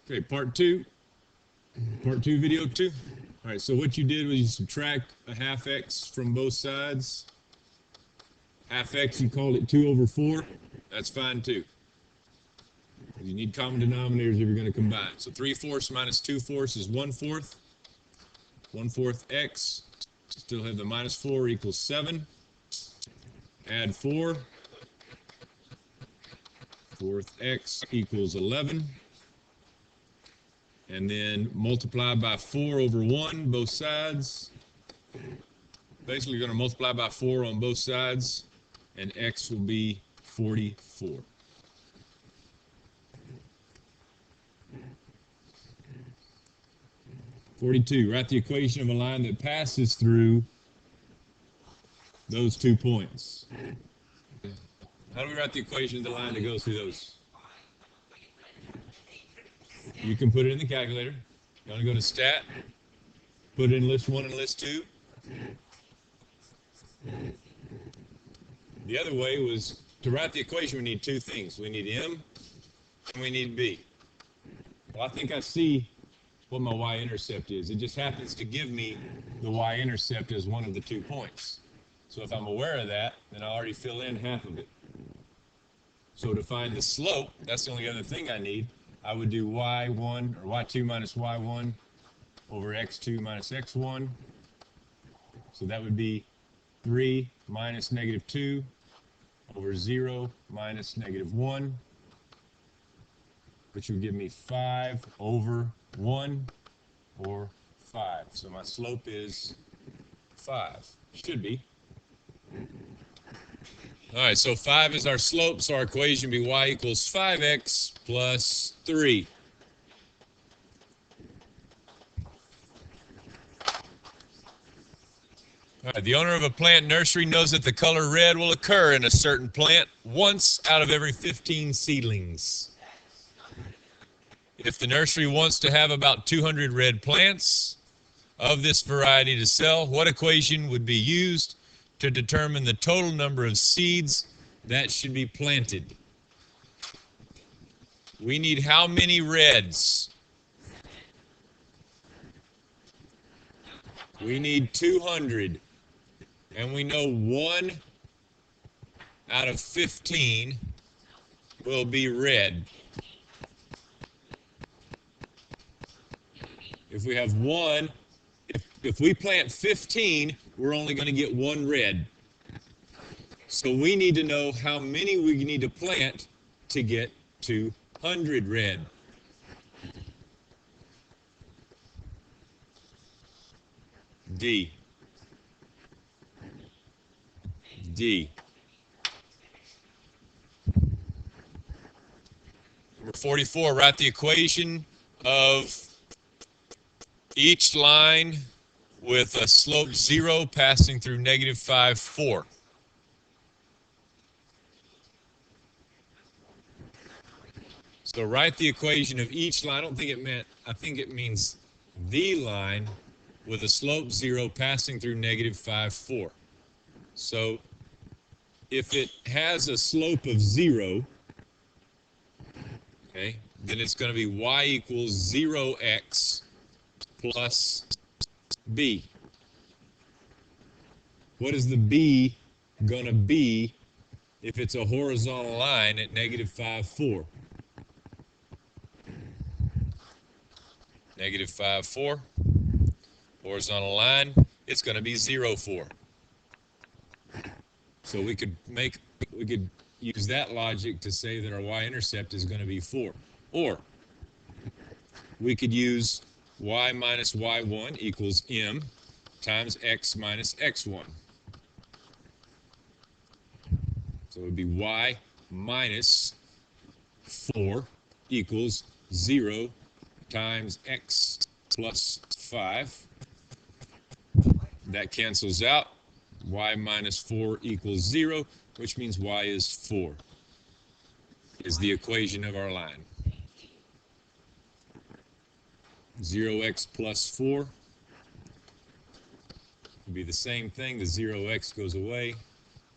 Okay, part two, video two. All right, so what you did was you subtract a half x from both sides. Half x, you called it 2 over 4. That's fine too. You need common denominators if you're going to combine. So 3/4 minus 2/4 is 1/4. 1/4 x. Still have the minus 4 equals 7. Add 4. 4th x equals 11. And then multiply by 4 over 1, both sides. Basically, you're going to multiply by 4 on both sides, and x will be 44. Write the equation of a line that passes through those 2 points. How do we write the equation of the line that goes through those? You can put it in the calculator. You want to go to stat, put it in list 1 and list 2. The other way was to write the equation. We need 2 things. We need m and we need b. Well, I think I see what my y-intercept is. It just happens to give me the y-intercept as one of the 2 points. So if I'm aware of that, then I already fill in half of it. So to find the slope, that's the only other thing I need. I would do y1 or y2 minus y1 over x2 minus x1. So that would be 3 minus negative 2 over 0 minus negative 1, which would give me 5 over 1 or 5. So my slope is 5. Should be. All right, so 5 is our slope, so our equation would be y equals 5x plus 3. All right, the owner of a plant nursery knows that the color red will occur in a certain plant once out of every 15 seedlings. If the nursery wants to have about 200 red plants of this variety to sell, what equation would be used to determine the total number of seeds that should be planted? We need how many reds? We need 200. And we know 1 out of 15 will be red. If we have 1, if we plant 15, we're only going to get 1 red. So we need to know how many we need to plant to get 200 red. D. Number 44, write the equation of each line with a slope 0 passing through negative 5, 4. So write the equation of each line. I think it means the line with a slope 0 passing through negative 5, 4. So if it has a slope of 0, okay, then it's going to be y equals 0x plus b. What is the b going to be if it's a horizontal line at negative 5, 4? Negative 5, 4. Horizontal line, it's going to be 0, 4. So we could use that logic to say that our y-intercept is going to be 4. Or we could use y minus y1 equals m times x minus x1. So it would be y minus 4 equals 0 times x plus 5. That cancels out. Y minus 4 equals 0, which means y is 4, is the equation of our line. 0x plus 4 would be the same thing. The 0x goes away.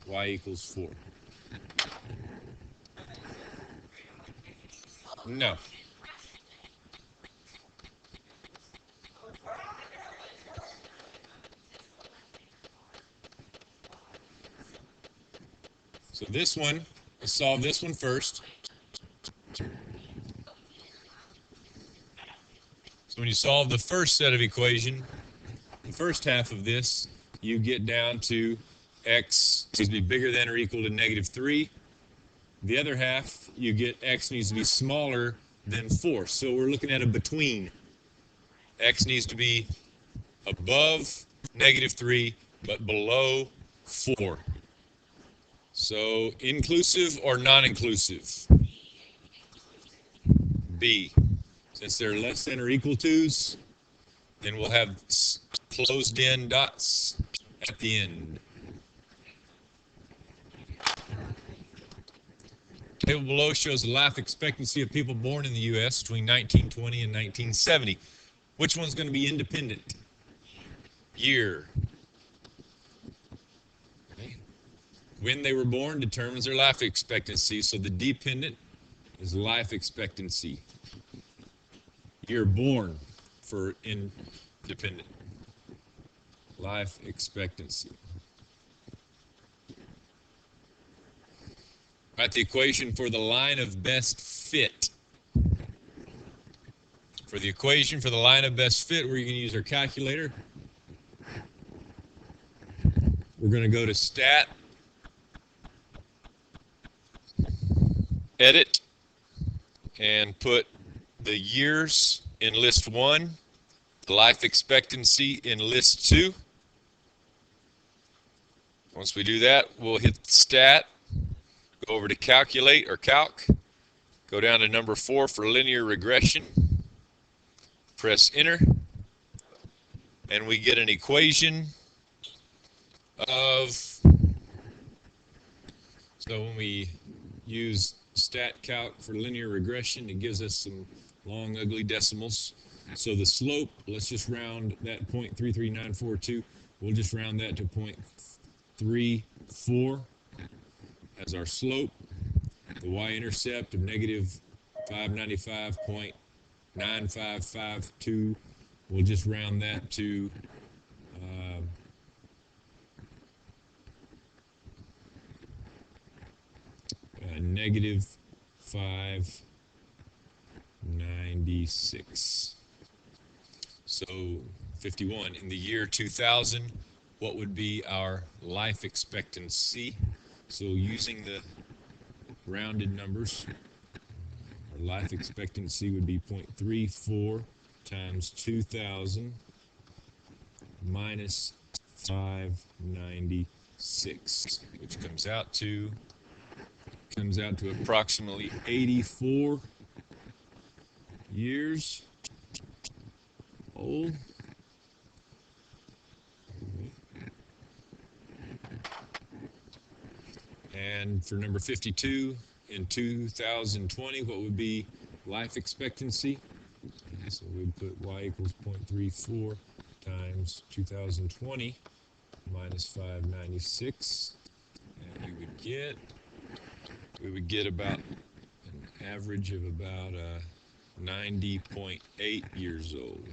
Y equals 4. No. So this one, let's solve this one first. So when you solve the first set of equation, the first half of this, you get down to x needs to be bigger than or equal to -3. The other half, you get x needs to be smaller than 4. So we're looking at a between. X needs to be above -3, but below 4. So inclusive or non-inclusive? B. Since they're less than or equal to's, then we'll have closed-in dots at the end. Table below shows the life expectancy of people born in the U.S. between 1920 and 1970. Which one's going to be independent? Year. Okay. When they were born determines their life expectancy, so the dependent is life expectancy. Year born for independent. Life expectancy. Write the equation for the line of best fit. For the equation for the line of best fit, we're going to use our calculator. We're going to go to Stat, Edit, and put the years in list 1, the life expectancy in list 2. Once we do that, we'll hit Stat, go over to Calculate or Calc, go down to number 4 for linear regression, press Enter, and we get an equation of, so when we use StatCalc for linear regression, it gives us some long, ugly decimals. So the slope, let's just round that 0.33942. We'll just round that to 0.34 as our slope. The y-intercept of -595.9552. We'll just round that to -596. So 51. In the year 2000, what would be our life expectancy? So using the rounded numbers, our life expectancy would be 0.34 times 2,000 minus 596, which comes out to approximately 84 years old. And for number 52, in 2020, what would be life expectancy? So we'd put y equals 0.34 times 2020 minus 596, and we would get about an average of about 90.8 years old.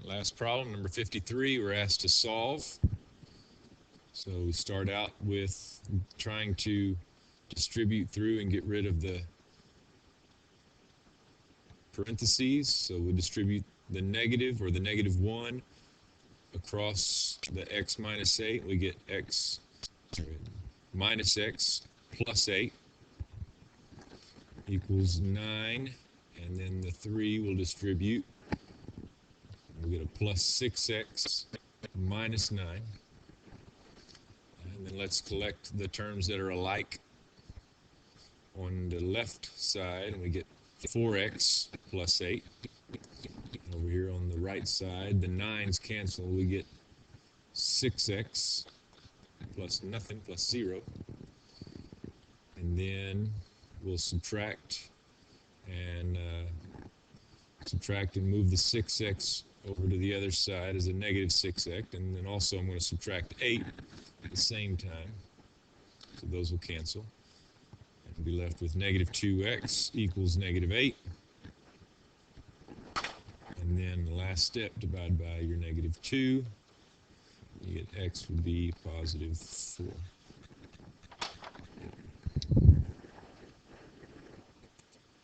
Last problem, number 53, we're asked to solve. So we start out with trying to distribute through and get rid of the parentheses. So we distribute the negative or the -1 across the x minus 8. We get x minus x plus 8 equals 9. And then the 3 will distribute. We get a plus 6x minus 9. And then let's collect the terms that are alike on the left side, and we get 4x plus 8. Over here on the right side, the 9's cancel. We get 6x plus nothing, plus 0. And then we'll subtract and move the 6x over to the other side as a -6x, and then also I'm going to subtract 8 at the same time, so those will cancel, and be left with -2x equals -8, And then the last step, divide by your -2. You get x would be +4.